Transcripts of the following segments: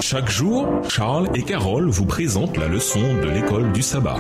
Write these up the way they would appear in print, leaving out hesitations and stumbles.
Chaque jour, Charles et Carole vous présentent la leçon de l'école du sabbat.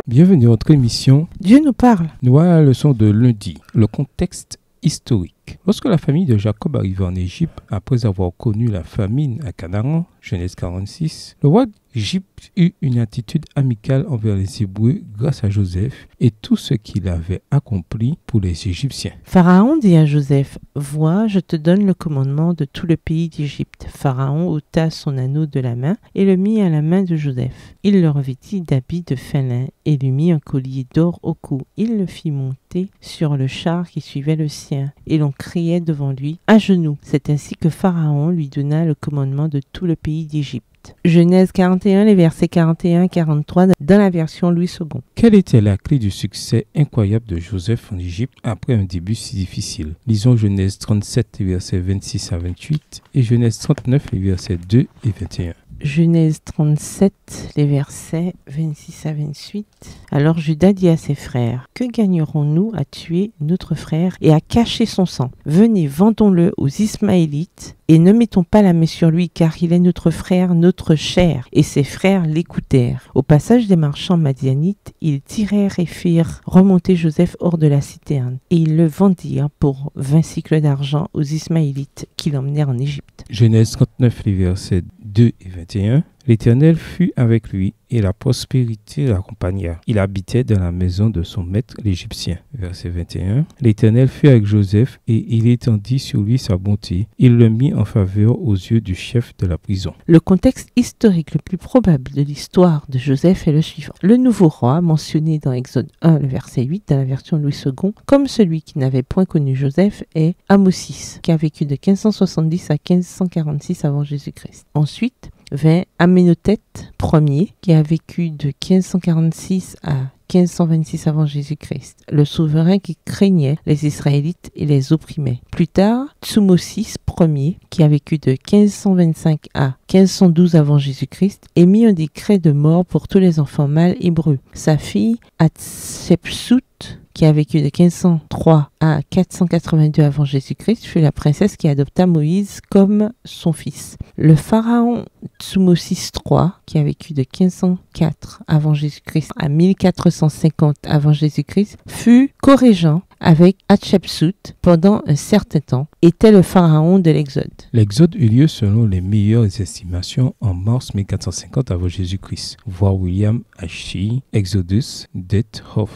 Bienvenue à notre émission Dieu nous parle. Nous voilà à la leçon de lundi, le contexte historique. Lorsque la famille de Jacob arriva en Égypte, après avoir connu la famine à Canaan, Genèse 46, le roi d'Égypte eut une attitude amicale envers les Hébreux grâce à Joseph et tout ce qu'il avait accompli pour les Égyptiens. Pharaon dit à Joseph, « Vois, je te donne le commandement de tout le pays d'Égypte. » Pharaon ôta son anneau de la main et le mit à la main de Joseph. Il le revêtit d'habits de fin lin et lui mit un collier d'or au cou. Il le fit monter sur le char qui suivait le sien et l'on criait devant lui à genoux. C'est ainsi que Pharaon lui donna le commandement de tout le pays d'Égypte. Genèse 41, les versets 41-43 dans la version Louis II. Quelle était la clé du succès incroyable de Joseph en Égypte après un début si difficile? Lisons Genèse 37, les versets 26 à 28 et Genèse 39, les versets 2 et 21. Genèse 37, les versets 26 à 28. Alors Judas dit à ses frères, « Que gagnerons-nous à tuer notre frère et à cacher son sang? Venez, vendons-le aux Ismaélites et ne mettons pas la main sur lui, car il est notre frère, notre chair. » Et ses frères l'écoutèrent. Au passage des marchands madianites, ils tirèrent et firent remonter Joseph hors de la citerne. Et ils le vendirent pour 20 cycles d'argent aux Ismaélites qui l'emmenèrent en Égypte. Genèse 39, les versets 2 et 21. L'Éternel fut avec lui et la prospérité l'accompagna. Il habitait dans la maison de son maître l'Égyptien. Verset 21. L'Éternel fut avec Joseph et il étendit sur lui sa bonté. Il le mit en faveur aux yeux du chef de la prison. Le contexte historique le plus probable de l'histoire de Joseph est le suivant. Le nouveau roi, mentionné dans Exode 1, le verset 8, dans la version Louis II, comme celui qui n'avait point connu Joseph, est Amosis, qui a vécu de 1570 à 1546 avant Jésus-Christ. Ensuite, vint Amenhotep Ier, qui a vécu de 1546 à 1526 avant Jésus-Christ, le souverain qui craignait les Israélites et les opprimait. Plus tard, Thutmosis Ier, qui a vécu de 1525 à 1512 avant Jésus-Christ, émit un décret de mort pour tous les enfants mâles hébreux. Sa fille Hatshepsut, qui a vécu de 1503 à 482 avant Jésus-Christ, fut la princesse qui adopta Moïse comme son fils. Le pharaon Thutmosis III, qui a vécu de 1504 avant Jésus-Christ à 1450 avant Jésus-Christ, fut co-régent avec Hatshepsut pendant un certain temps, était le pharaon de l'Exode. L'Exode eut lieu selon les meilleures estimations en mars 1450 avant Jésus-Christ. Voir William H. Exodus, Date of.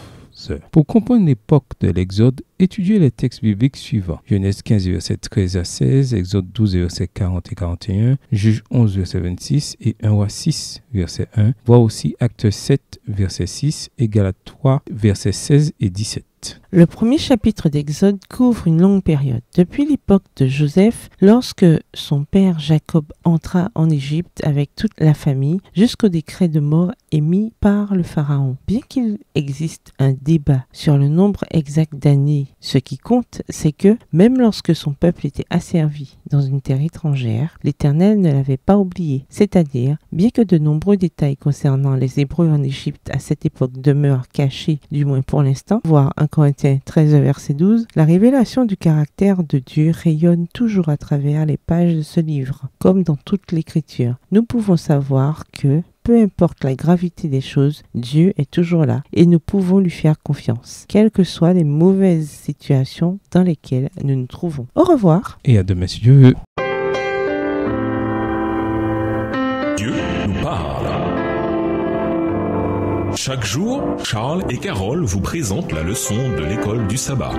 Pour comprendre l'époque de l'Exode, étudiez les textes bibliques suivants. Genèse 15, verset 13 à 16, Exode 12, verset 40 et 41, Juge 11, verset 26 et 1 roi 6, verset 1. Voir aussi Actes 7, verset 6 et Galates 3, verset 16 et 17. Le premier chapitre d'Exode couvre une longue période. Depuis l'époque de Joseph, lorsque son père Jacob entra en Égypte avec toute la famille, jusqu'au décret de mort émis par le pharaon. Bien qu'il existe un débat sur le nombre exact d'années, ce qui compte, c'est que même lorsque son peuple était asservi dans une terre étrangère, l'Éternel ne l'avait pas oublié. C'est-à-dire, bien que de nombreux détails concernant les Hébreux en Égypte à cette époque demeurent cachés, du moins pour l'instant, voire 1 Corinthiens 13, verset 12, la révélation du caractère de Dieu rayonne toujours à travers les pages de ce livre. Comme dans toute l'Écriture, nous pouvons savoir que, peu importe la gravité des choses, Dieu est toujours là et nous pouvons lui faire confiance, quelles que soient les mauvaises situations dans lesquelles nous nous trouvons. Au revoir. Et à demain si Dieu veut. Dieu nous parle. Chaque jour, Charles et Carole vous présentent la leçon de l'école du sabbat.